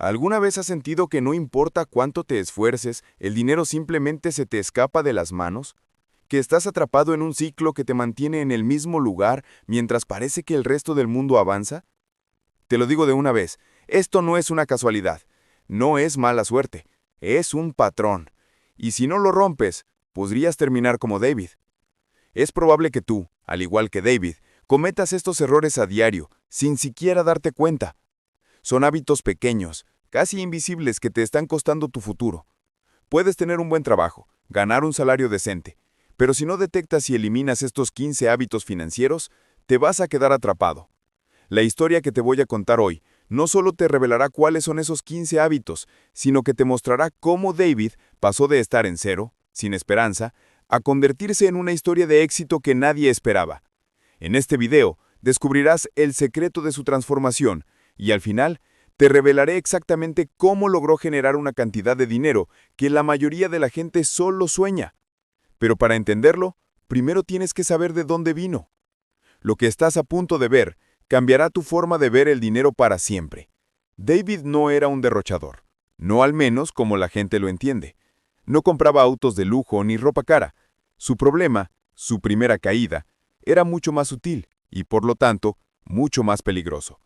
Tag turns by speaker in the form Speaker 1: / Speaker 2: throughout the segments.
Speaker 1: ¿Alguna vez has sentido que no importa cuánto te esfuerces, el dinero simplemente se te escapa de las manos? ¿Que estás atrapado en un ciclo que te mantiene en el mismo lugar mientras parece que el resto del mundo avanza? Te lo digo de una vez, esto no es una casualidad, no es mala suerte, es un patrón. Y si no lo rompes, podrías terminar como David. Es probable que tú, al igual que David, cometas estos errores a diario, sin siquiera darte cuenta. Son hábitos pequeños, casi invisibles que te están costando tu futuro. Puedes tener un buen trabajo, ganar un salario decente, pero si no detectas y eliminas estos 15 hábitos financieros, te vas a quedar atrapado. La historia que te voy a contar hoy no solo te revelará cuáles son esos 15 hábitos, sino que te mostrará cómo David pasó de estar en cero, sin esperanza, a convertirse en una historia de éxito que nadie esperaba. En este video, descubrirás el secreto de su transformación y al final, te revelaré exactamente cómo logró generar una cantidad de dinero que la mayoría de la gente solo sueña. Pero para entenderlo, primero tienes que saber de dónde vino. Lo que estás a punto de ver cambiará tu forma de ver el dinero para siempre. David no era un derrochador, no al menos como la gente lo entiende. No compraba autos de lujo ni ropa cara. Su problema, su primera caída, era mucho más sutil y, por lo tanto, mucho más peligroso.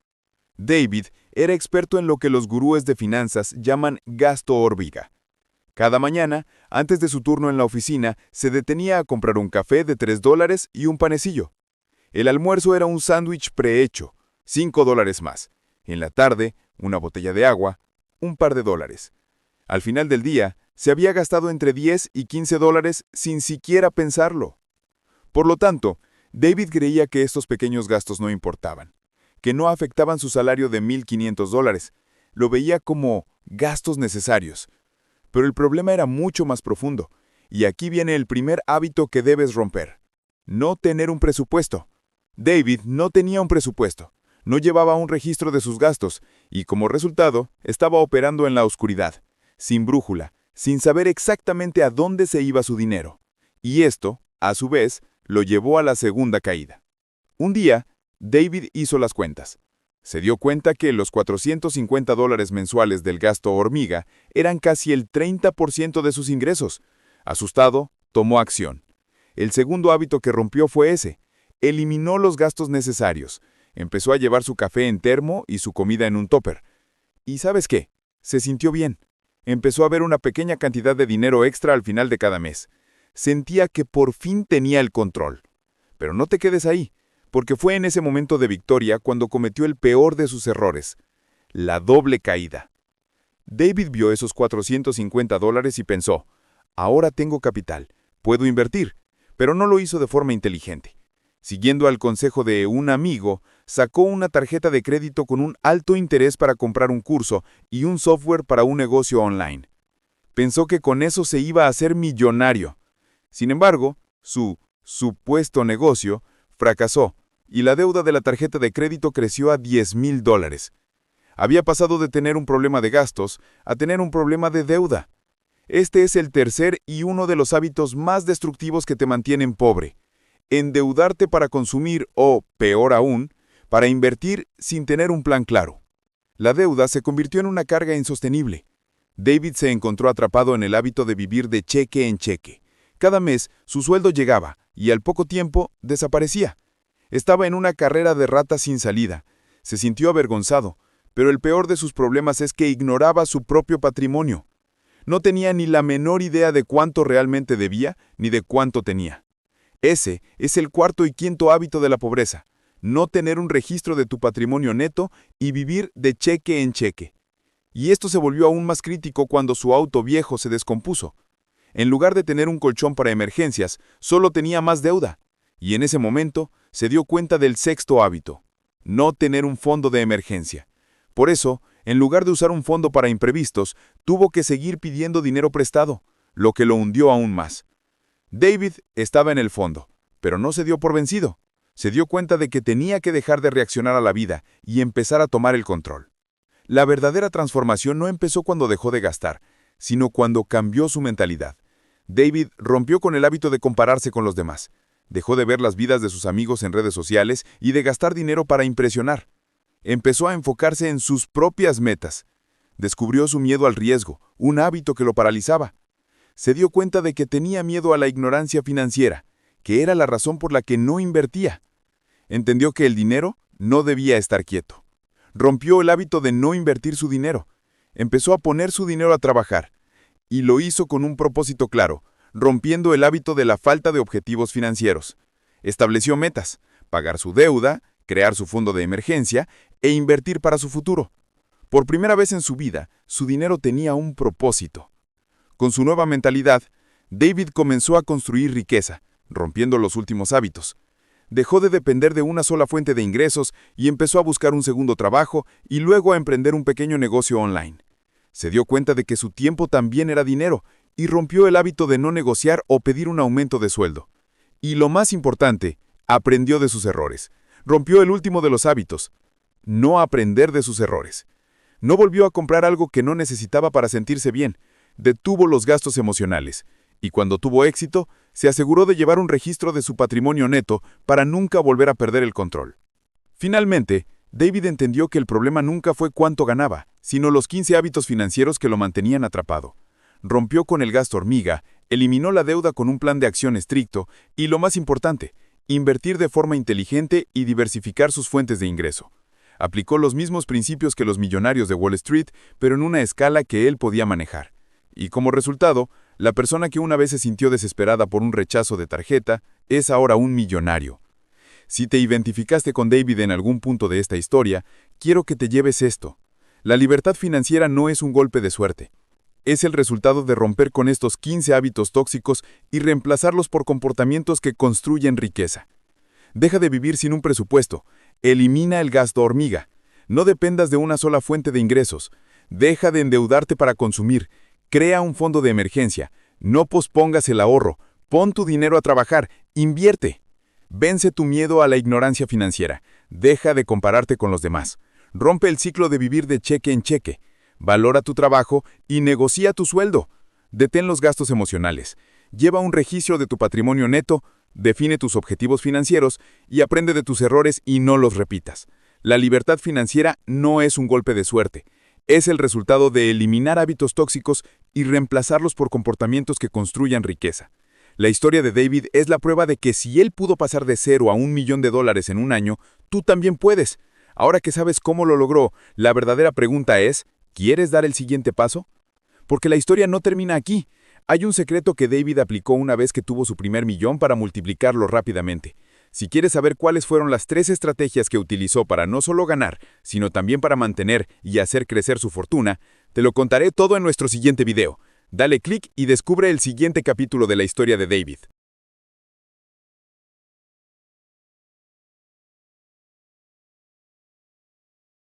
Speaker 1: David era experto en lo que los gurúes de finanzas llaman gasto hormiga. Cada mañana, antes de su turno en la oficina, se detenía a comprar un café de $3 y un panecillo. El almuerzo era un sándwich prehecho, $5 más. En la tarde, una botella de agua, un par de dólares. Al final del día, se había gastado entre $10 y $15 sin siquiera pensarlo. Por lo tanto, David creía que estos pequeños gastos no importaban, que no afectaban su salario de $1,500. Lo veía como gastos necesarios. Pero el problema era mucho más profundo, y aquí viene el primer hábito que debes romper. No tener un presupuesto. David no tenía un presupuesto, no llevaba un registro de sus gastos, y como resultado, estaba operando en la oscuridad, sin brújula, sin saber exactamente a dónde se iba su dinero. Y esto, a su vez, lo llevó a la segunda caída. Un día, David hizo las cuentas. Se dio cuenta que los $450 mensuales del gasto hormiga eran casi el 30% de sus ingresos. Asustado, tomó acción. El segundo hábito que rompió fue ese. Eliminó los gastos necesarios. Empezó a llevar su café en termo y su comida en un tupper. ¿Y sabes qué? Se sintió bien. Empezó a ver una pequeña cantidad de dinero extra al final de cada mes. Sentía que por fin tenía el control. Pero no te quedes ahí, porque fue en ese momento de victoria cuando cometió el peor de sus errores, la doble caída. David vio esos $450 y pensó, ahora tengo capital, puedo invertir, pero no lo hizo de forma inteligente. Siguiendo al consejo de un amigo, sacó una tarjeta de crédito con un alto interés para comprar un curso y un software para un negocio online. Pensó que con eso se iba a hacer millonario. Sin embargo, su supuesto negocio fracasó y la deuda de la tarjeta de crédito creció a $10,000. Había pasado de tener un problema de gastos a tener un problema de deuda. Este es el tercer y uno de los hábitos más destructivos que te mantienen pobre. Endeudarte para consumir o, peor aún, para invertir sin tener un plan claro. La deuda se convirtió en una carga insostenible. David se encontró atrapado en el hábito de vivir de cheque en cheque. Cada mes su sueldo llegaba y al poco tiempo desaparecía. Estaba en una carrera de ratas sin salida. Se sintió avergonzado, pero el peor de sus problemas es que ignoraba su propio patrimonio. No tenía ni la menor idea de cuánto realmente debía ni de cuánto tenía. Ese es el cuarto y quinto hábito de la pobreza, no tener un registro de tu patrimonio neto y vivir de cheque en cheque. Y esto se volvió aún más crítico cuando su auto viejo se descompuso. En lugar de tener un colchón para emergencias, solo tenía más deuda. Y en ese momento se dio cuenta del sexto hábito, no tener un fondo de emergencia. Por eso, en lugar de usar un fondo para imprevistos, tuvo que seguir pidiendo dinero prestado, lo que lo hundió aún más. David estaba en el fondo, pero no se dio por vencido. Se dio cuenta de que tenía que dejar de reaccionar a la vida y empezar a tomar el control. La verdadera transformación no empezó cuando dejó de gastar, sino cuando cambió su mentalidad. David rompió con el hábito de compararse con los demás. Dejó de ver las vidas de sus amigos en redes sociales y de gastar dinero para impresionar. Empezó a enfocarse en sus propias metas. Descubrió su miedo al riesgo, un hábito que lo paralizaba. Se dio cuenta de que tenía miedo a la ignorancia financiera, que era la razón por la que no invertía. Entendió que el dinero no debía estar quieto. Rompió el hábito de no invertir su dinero. Empezó a poner su dinero a trabajar. Y lo hizo con un propósito claro, rompiendo el hábito de la falta de objetivos financieros. Estableció metas, pagar su deuda, crear su fondo de emergencia e invertir para su futuro. Por primera vez en su vida, su dinero tenía un propósito. Con su nueva mentalidad, David comenzó a construir riqueza, rompiendo los últimos hábitos. Dejó de depender de una sola fuente de ingresos y empezó a buscar un segundo trabajo y luego a emprender un pequeño negocio online. Se dio cuenta de que su tiempo también era dinero y rompió el hábito de no negociar o pedir un aumento de sueldo. Y lo más importante, aprendió de sus errores. Rompió el último de los hábitos: no aprender de sus errores. No volvió a comprar algo que no necesitaba para sentirse bien. Detuvo los gastos emocionales. Y cuando tuvo éxito, se aseguró de llevar un registro de su patrimonio neto para nunca volver a perder el control. Finalmente, David entendió que el problema nunca fue cuánto ganaba, sino los 15 hábitos financieros que lo mantenían atrapado. Rompió con el gasto hormiga, eliminó la deuda con un plan de acción estricto y, lo más importante, invertir de forma inteligente y diversificar sus fuentes de ingreso. Aplicó los mismos principios que los millonarios de Wall Street, pero en una escala que él podía manejar. Y como resultado, la persona que una vez se sintió desesperada por un rechazo de tarjeta es ahora un millonario. Si te identificaste con David en algún punto de esta historia, quiero que te lleves esto. La libertad financiera no es un golpe de suerte. Es el resultado de romper con estos 15 hábitos tóxicos y reemplazarlos por comportamientos que construyen riqueza. Deja de vivir sin un presupuesto. Elimina el gasto hormiga. No dependas de una sola fuente de ingresos. Deja de endeudarte para consumir. Crea un fondo de emergencia. No pospongas el ahorro. Pon tu dinero a trabajar. Invierte. Vence tu miedo a la ignorancia financiera. Deja de compararte con los demás. Rompe el ciclo de vivir de cheque en cheque. Valora tu trabajo y negocia tu sueldo. Detén los gastos emocionales. Lleva un registro de tu patrimonio neto. Define tus objetivos financieros y aprende de tus errores y no los repitas. La libertad financiera no es un golpe de suerte. Es el resultado de eliminar hábitos tóxicos y reemplazarlos por comportamientos que construyan riqueza. La historia de David es la prueba de que si él pudo pasar de $0 a $1 millón en un año, tú también puedes. Ahora que sabes cómo lo logró, la verdadera pregunta es, ¿quieres dar el siguiente paso? Porque la historia no termina aquí. Hay un secreto que David aplicó una vez que tuvo su primer millón para multiplicarlo rápidamente. Si quieres saber cuáles fueron las 3 estrategias que utilizó para no solo ganar, sino también para mantener y hacer crecer su fortuna, te lo contaré todo en nuestro siguiente video. Dale clic y descubre el siguiente capítulo de la historia de David.